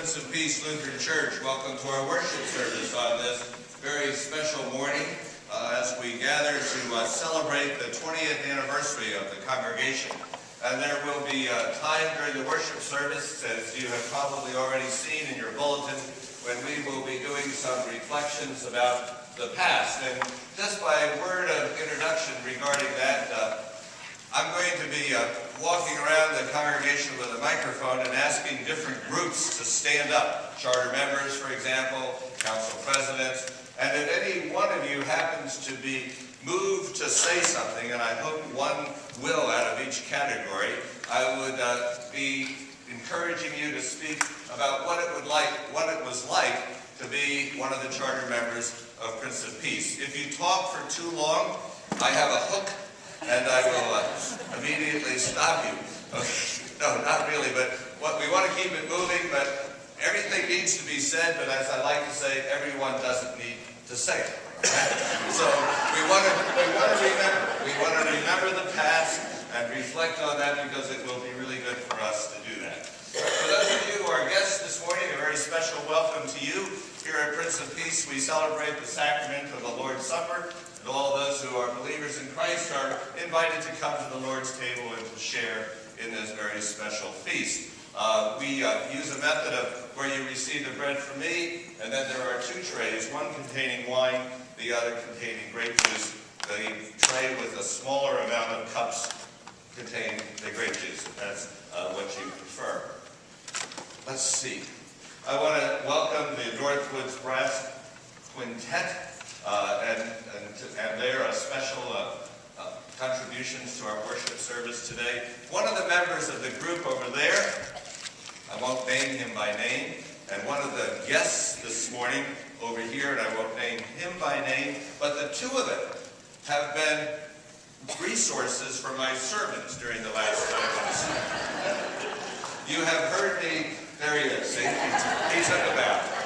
Prince of Peace Lutheran Church. Welcome to our worship service on this very special morning as we gather to celebrate the 20th anniversary of the congregation. And there will be a time during the worship service, as you have probably already seen in your bulletin, when we will be doing some reflections about the past. And just by a word of introduction regarding that, I'm going to be walking around the congregation with a microphone and asking different groups to stand up. Charter members, for example, council presidents, and if any one of you happens to be moved to say something, and I hope one will out of each category, I would be encouraging you to speak about what it was like to be one of the charter members of Prince of Peace. If you talk for too long, I have a hook, and I will immediately stop you. Okay. No, not really, but we want to keep it moving, but everything needs to be said, but as I like to say, everyone doesn't need to say it. So we want to remember the past and reflect on that, because it will be really good for us to do that. For those of you who are guests this morning, a very special welcome to you. Here at Prince of Peace, we celebrate the sacrament of the Lord's Supper, and all those who are believers in Christ are invited to come to the Lord's table and to share in this very special feast. We use a method of where you receive the bread from me, and then there are two trays, one containing wine, the other containing grape juice. The tray with a smaller amount of cups contain the grape juice, if that's what you prefer. Let's see. I want to welcome the Northwoods Brass Quintet, and their special contributions to our worship service today. One of the members of the group over there, I won't name him by name, and one of the guests this morning over here, and I won't name him by name, but the two of them have been resources for my sermons during the last 5 months. You have heard me, there he is, see? He took a bow.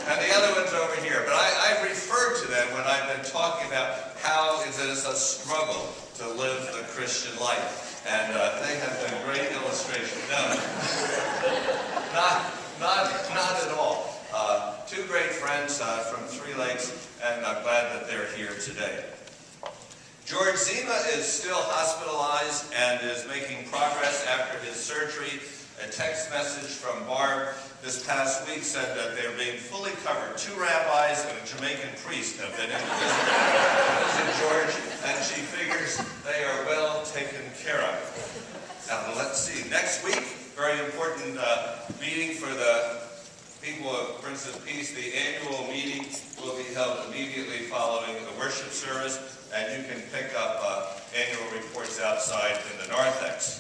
And the other one's over here. But I've referred to them when I've been talking about how it is a struggle to live the Christian life. And they have been great illustrations. No, not at all. Two great friends from Three Lakes, and I'm glad that they're here today. George Zima is still hospitalized and is making progress after his surgery. A text message from Barb this past week said that they're being fully covered. 2 rabbis and a Jamaican priest have been in visit George, and she figures they are well taken care of. Now, let's see. Next week, very important meeting for the people of Prince of Peace. The annual meeting will be held immediately following the worship service, and you can pick up annual reports outside in the narthex.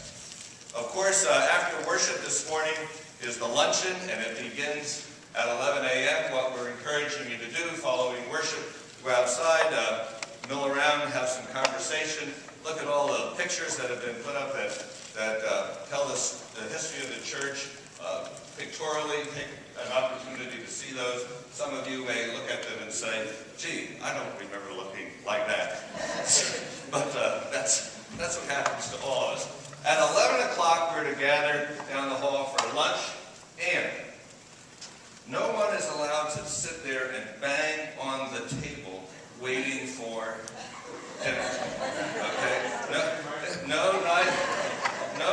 Of course, after worship this morning is the luncheon, and it begins at 11 a.m. What we're encouraging you to do following worship, go outside, mill around, have some conversation, look at all the pictures that have been put up that tell us the history of the church pictorially. Take an opportunity to see those. Some of you may look at them and say, gee, I don't remember looking like that. But that's what happens to all of us. At 11 o'clock, we're to gather down the hall for lunch, and no one is allowed to sit there and bang on the table waiting for dinner. Okay? No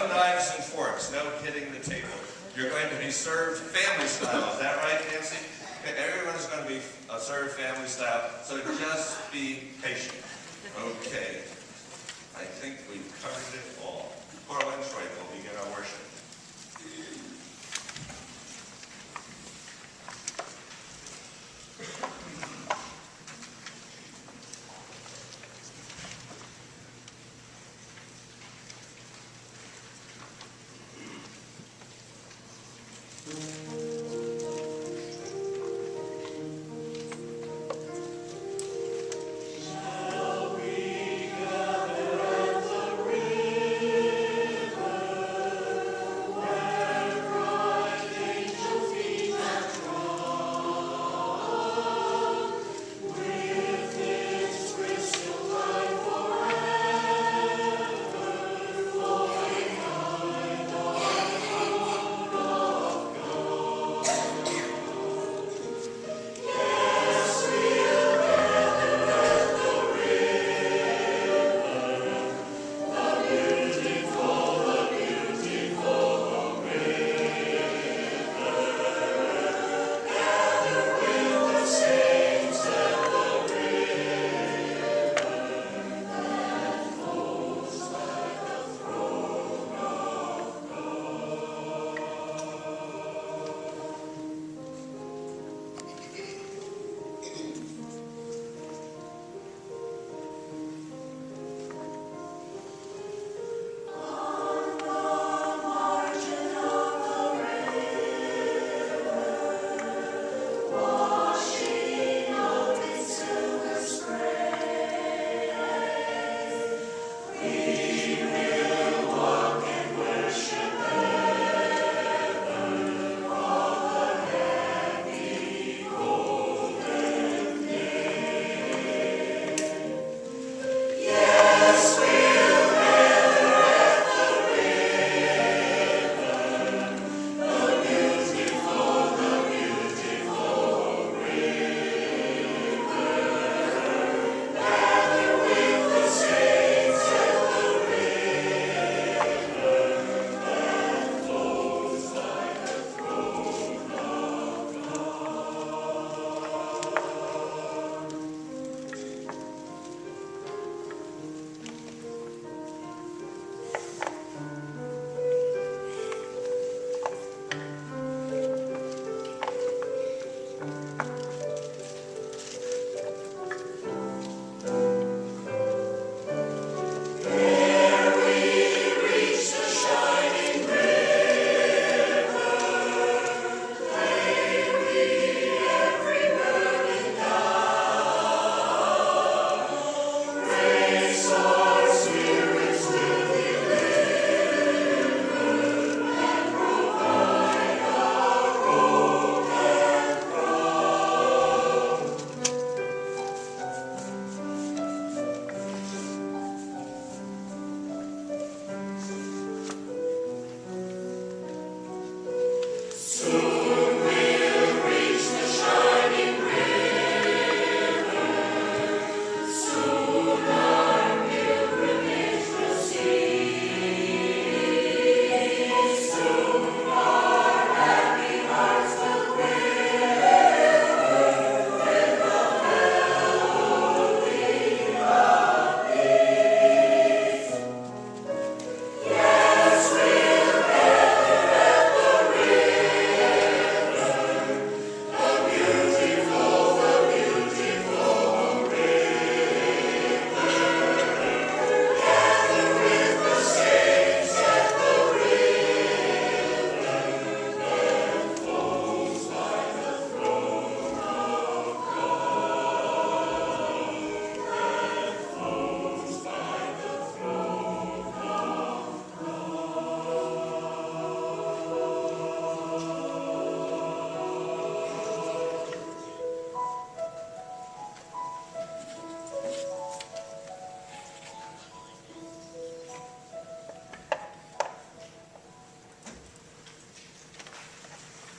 knives and forks, no hitting the table. You're going to be served family style. Is that right, Nancy? Everyone is going to be served family style, so just be patient. Okay. I think we've covered it all. Corwin Schweigel.